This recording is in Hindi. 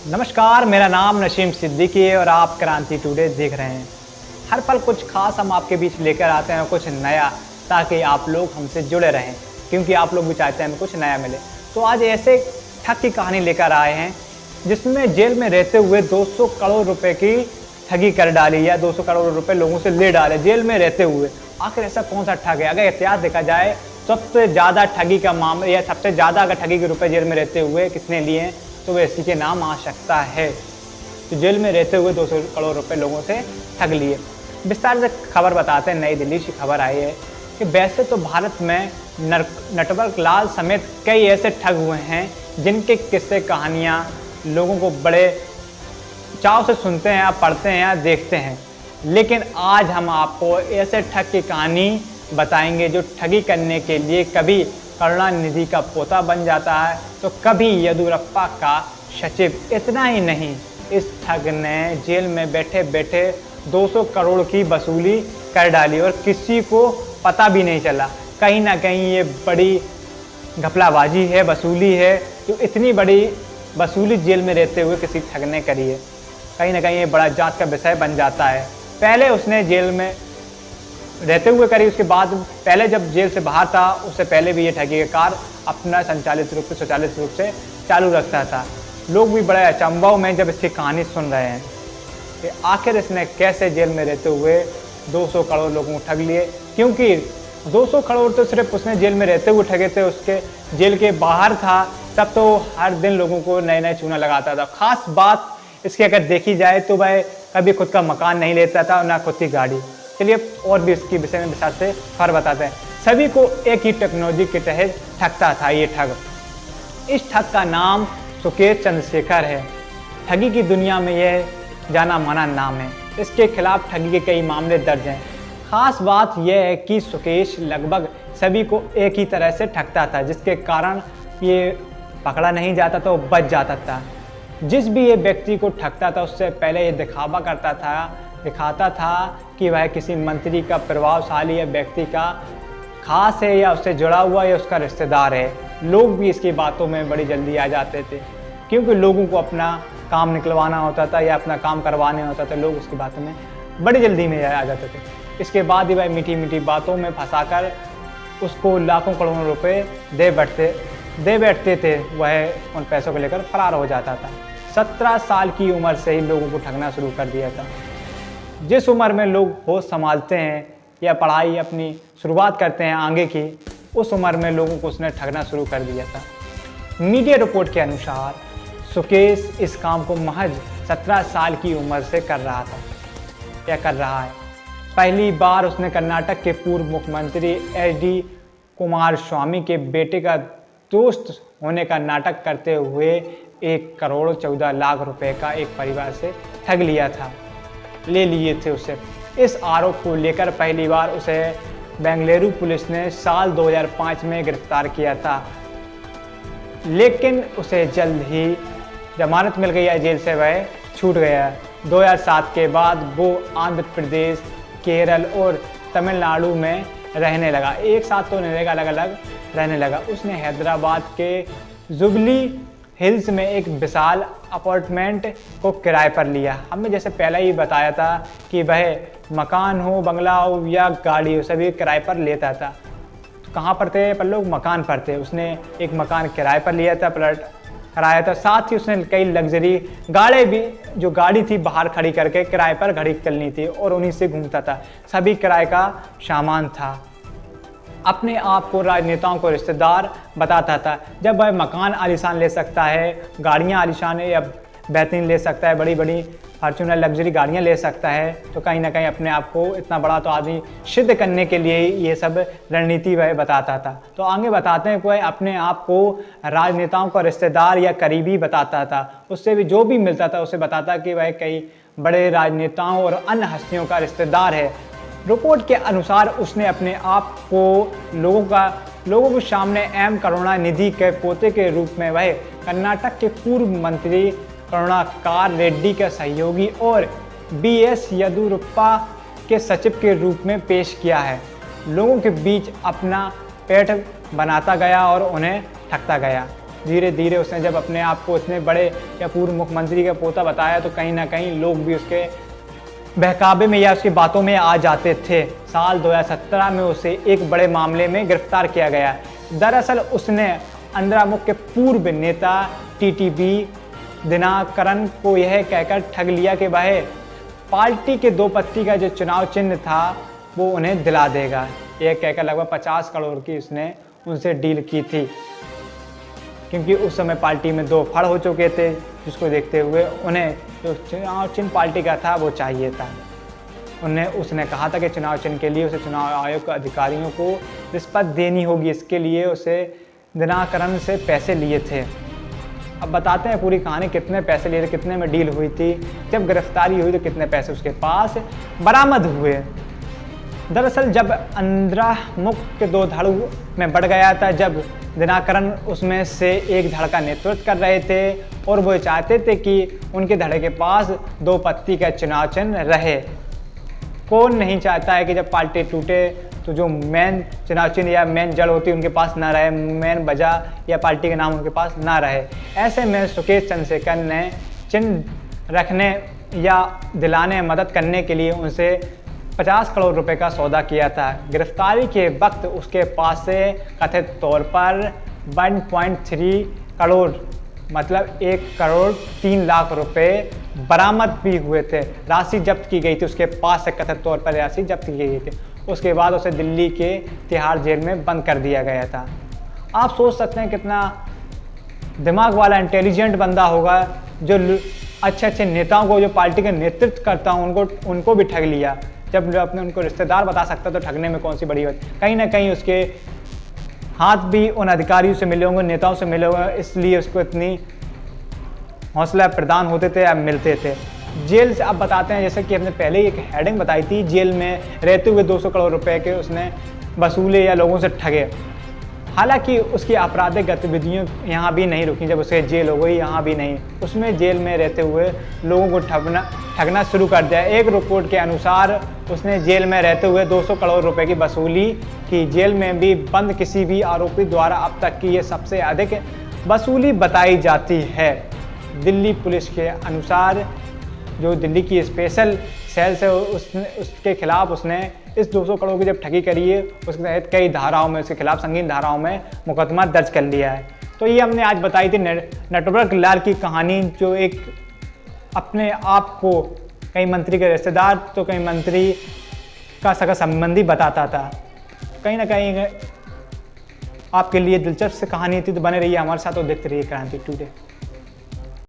नमस्कार, मेरा नाम नसीम सिद्दीकी है और आप क्रांति टुडे देख रहे हैं। हर पल कुछ खास हम आपके बीच लेकर आते हैं, कुछ नया, ताकि आप लोग हमसे जुड़े रहें, क्योंकि आप लोग भी चाहते हैं हमें कुछ नया मिले। तो आज ऐसे ठग की कहानी लेकर आए हैं जिसमें जेल में रहते हुए 200 करोड़ रुपए की ठगी कर डाली, या 200 करोड़ रुपए लोगों से ले डाले जेल में रहते हुए। आखिर ऐसा कौन सा ठग है? अगर इतिहास देखा जाए, सबसे ज़्यादा ठगी का मामला या सबसे ज़्यादा अगर ठगी के रुपए जेल में रहते हुए किसने लिए हैं, तो वह इसी के नाम आ सकता है। तो जेल में रहते हुए 200 करोड़ रुपए लोगों से ठग लिए। विस्तार से खबर बताते हैं। नई दिल्ली से खबर आई है कि वैसे तो भारत में नटवर लाल समेत कई ऐसे ठग हुए हैं जिनके किस्से कहानियाँ लोगों को बड़े चाव से सुनते हैं या पढ़ते हैं या देखते हैं। लेकिन आज हम आपको ऐसे ठग की कहानी बताएंगे जो ठगी करने के लिए कभी करुणानिधि का पोता बन जाता है तो कभी येदियुरप्पा का सचिव। इतना ही नहीं, इस ठग ने जेल में बैठे बैठे 200 करोड़ की वसूली कर डाली और किसी को पता भी नहीं चला। कहीं ना कहीं ये बड़ी घपलाबाजी है, वसूली है। तो इतनी बड़ी वसूली जेल में रहते हुए किसी ठग ने करी है, कहीं ना कहीं ये बड़ा जांच का विषय बन जाता है। पहले उसने जेल में रहते हुए करी, उसके बाद पहले जब जेल से बाहर था उससे पहले भी ये ठगी का कार्य अपना स्वचालित रूप से चालू रखता था। लोग भी बड़े अचंभव में जब इसकी कहानी सुन रहे हैं कि आखिर इसने कैसे जेल में रहते हुए 200 करोड़ लोगों को ठग लिए। क्योंकि 200 करोड़ तो सिर्फ उसने जेल में रहते हुए ठगे थे, उसके जेल के बाहर था तब तो हर दिन लोगों को नए नए चूना लगाता था। खास बात इसकी अगर देखी जाए तो वह कभी खुद का मकान नहीं लेता था, ना खुद की गाड़ी। चलिए और भी इसके विषय में विस्तार से खबर बताते हैं। सभी को एक ही टेक्नोलॉजी के तहत ठगता था ये ठग। इस ठग का नाम सुकेश चंद्रशेखर है। ठगी की दुनिया में यह जाना माना नाम है। इसके खिलाफ ठगी के कई मामले दर्ज हैं। खास बात यह है कि सुकेश लगभग सभी को एक ही तरह से ठगता था, जिसके कारण ये पकड़ा नहीं जाता तो बच जाता था। जिस भी ये व्यक्ति को ठगता था उससे पहले ये दिखाता था कि वह किसी मंत्री का प्रभावशाली या व्यक्ति का खास है या उससे जुड़ा हुआ या उसका रिश्तेदार है। लोग भी इसकी बातों में बड़ी जल्दी आ जाते थे, क्योंकि लोगों को अपना काम निकलवाना होता था या अपना काम करवाने होता था। लोग उसकी बातों में बड़ी जल्दी में आ जाते थे। इसके बाद ही वह मीठी मीठी बातों में फंसाकर उसको लाखों करोड़ों रुपए दे बैठते थे। वह उन पैसों को लेकर फरार हो जाता था। 17 साल की उम्र से ही लोगों को ठगना शुरू कर दिया था। जिस उम्र में लोग होश संभालते हैं या पढ़ाई अपनी शुरुआत करते हैं आगे की, उस उम्र में लोगों को उसने ठगना शुरू कर दिया था। मीडिया रिपोर्ट के अनुसार सुकेश इस काम को महज 17 साल की उम्र से कर रहा है। पहली बार उसने कर्नाटक के पूर्व मुख्यमंत्री HD कुमारस्वामी के बेटे का दोस्त होने का नाटक करते हुए 1 करोड़ 14 लाख रुपए का एक परिवार से ठग ले लिए थे उससे। इस आरोप को लेकर पहली बार उसे बेंगलुरु पुलिस ने साल 2005 में गिरफ्तार किया था, लेकिन उसे जल्द ही जमानत मिल गई है, जेल से वह छूट गया। 2007 के बाद वो आंध्र प्रदेश, केरल और तमिलनाडु में रहने लगा। एक साथ तो नहीं रहेगा, अलग अलग रहने लगा। उसने हैदराबाद के जुबली हिल्स में एक विशाल अपार्टमेंट को किराए पर लिया। हमने जैसे पहले ही बताया था कि वह मकान हो, बंगला हो या गाड़ी हो, सभी किराए पर लेता था। तो कहाँ पर थे पर लोग? मकान पर थे। उसने एक मकान किराए पर लिया था, प्लॉट कराया था। साथ ही उसने कई लग्जरी गाड़ी थी बाहर खड़ी करके किराए पर खड़ी करनी थी और उन्हीं से घूमता था। सभी किराए का सामान था। अपने आप को राजनेताओं को रिश्तेदार बताता था। जब वह मकान आलीशान ले सकता है, गाड़ियाँ आलीशान या बेहतरीन ले सकता है, बड़ी बड़ी फॉर्च्यूनर लग्जरी गाड़ियाँ ले सकता है, तो कहीं ना कहीं अपने आप को इतना बड़ा तो आदमी सिद्ध करने के लिए ये सब रणनीति वह बताता था। तो आगे बताते हैं कि वह अपने आप को राजनेताओं का रिश्तेदार या करीबी बताता था। उससे भी जो भी मिलता था उसे बताता कि वह कई बड़े राजनेताओं और अन्य हस्तियों का रिश्तेदार है। रिपोर्ट के अनुसार उसने अपने आप को लोगों के सामने एम करुणानिधि के पोते के रूप में वह कर्नाटक के पूर्व मंत्री करुणाकर रेड्डी के सहयोगी और BS येदियुरप्पा के सचिव के रूप में पेश किया है। लोगों के बीच अपना पेट बनाता गया और उन्हें ठगता गया। धीरे धीरे उसने जब अपने आप को इतने बड़े या पूर्व मुख्यमंत्री का पोता बताया तो कहीं ना कहीं लोग भी उसके बहकावे में या उसकी बातों में आ जाते थे। साल 2017 में उसे एक बड़े मामले में गिरफ्तार किया गया। दरअसल उसने अंतर्मुख के पूर्व नेता टीटीवी दिनाकरन को यह कहकर ठग लिया कि वह पार्टी के 2 पत्ती का जो चुनाव चिन्ह था वो उन्हें दिला देगा। यह कहकर लगभग 50 करोड़ की उसने उनसे डील की थी, क्योंकि उस समय पार्टी में 2 फड़ हो चुके थे, जिसको देखते हुए उन्हें जो चुनाव चिन्ह पार्टी का था वो चाहिए था। उसने कहा था कि चुनाव चिन्ह के लिए उसे चुनाव आयोग के अधिकारियों को रिश्वत देनी होगी, इसके लिए उसे दिनाकरन से पैसे लिए थे। अब बताते हैं पूरी कहानी, कितने पैसे लिए थे, कितने में डील हुई थी, जब गिरफ्तारी हुई तो कितने पैसे उसके पास बरामद हुए। दरअसल जब अंतर्मुख के 2 धड़ में बढ़ गया था, जब दिनाकरन उसमें से एक धड़ का नेतृत्व कर रहे थे और वो चाहते थे कि उनके धड़े के पास 2 पत्ती का चुनाव चिन्ह रहे। कौन नहीं चाहता है कि जब पार्टी टूटे तो जो मेन चुनाव चिन्ह या मेन जड़ होती है उनके पास ना रहे, मेन वजह या पार्टी के नाम उनके पास ना रहे। ऐसे में सुकेश चंद्रशेखर ने चिन्ह रखने या दिलाने मदद करने के लिए उनसे 50 करोड़ रुपए का सौदा किया था। गिरफ्तारी के वक्त उसके पास से कथित तौर पर 1.3 करोड़ मतलब 1 करोड़ 3 लाख रुपए बरामद भी हुए थे। राशि जब्त की गई थी, उसके पास से कथित तौर पर राशि जब्त की गई थी। उसके बाद उसे दिल्ली के तिहाड़ जेल में बंद कर दिया गया था। आप सोच सकते हैं कितना दिमाग वाला इंटेलिजेंट बंदा होगा, जो अच्छे अच्छे नेताओं को, जो पार्टी का नेतृत्व करता हूँ, उनको भी ठग लिया। जब अपने उनको रिश्तेदार बता सकता तो ठगने में कौन सी बड़ी बात। कहीं ना कहीं उसके हाथ भी उन अधिकारियों से मिले होंगे, नेताओं से मिले होंगे, इसलिए उसको इतनी हौसला प्रदान होते थे या मिलते थे। जेल से अब बताते हैं, जैसे कि हमने पहले एक हेडिंग बताई थी, जेल में रहते हुए 200 करोड़ रुपए के उसने वसूले या लोगों से ठगे। हालांकि उसकी आपराधिक गतिविधियां यहाँ भी नहीं रुकी, जब उसे जेल हो गई यहाँ भी नहीं, उसमें जेल में रहते हुए लोगों को ठगना शुरू कर दिया। एक रिपोर्ट के अनुसार उसने जेल में रहते हुए 200 करोड़ रुपए की वसूली की। जेल में भी बंद किसी भी आरोपी द्वारा अब तक की ये सबसे अधिक वसूली बताई जाती है। दिल्ली पुलिस के अनुसार जो दिल्ली की स्पेशल सेल से उसके खिलाफ उसने इस 200 करोड़ की जब ठगी करी है, उसके तहत कई धाराओं में उसके खिलाफ संगीन धाराओं में मुकदमा दर्ज कर लिया है। तो ये हमने आज बताई थी नेटवर्क लाल की कहानी, जो एक अपने आप को कई मंत्री के रिश्तेदार तो कई मंत्री का सगा संबंधी बताता था। कहीं ना कहीं आपके लिए दिलचस्प कहानी थी, तो बने रहिए हमारे साथ और देखते रहिए क्रांति टुडे।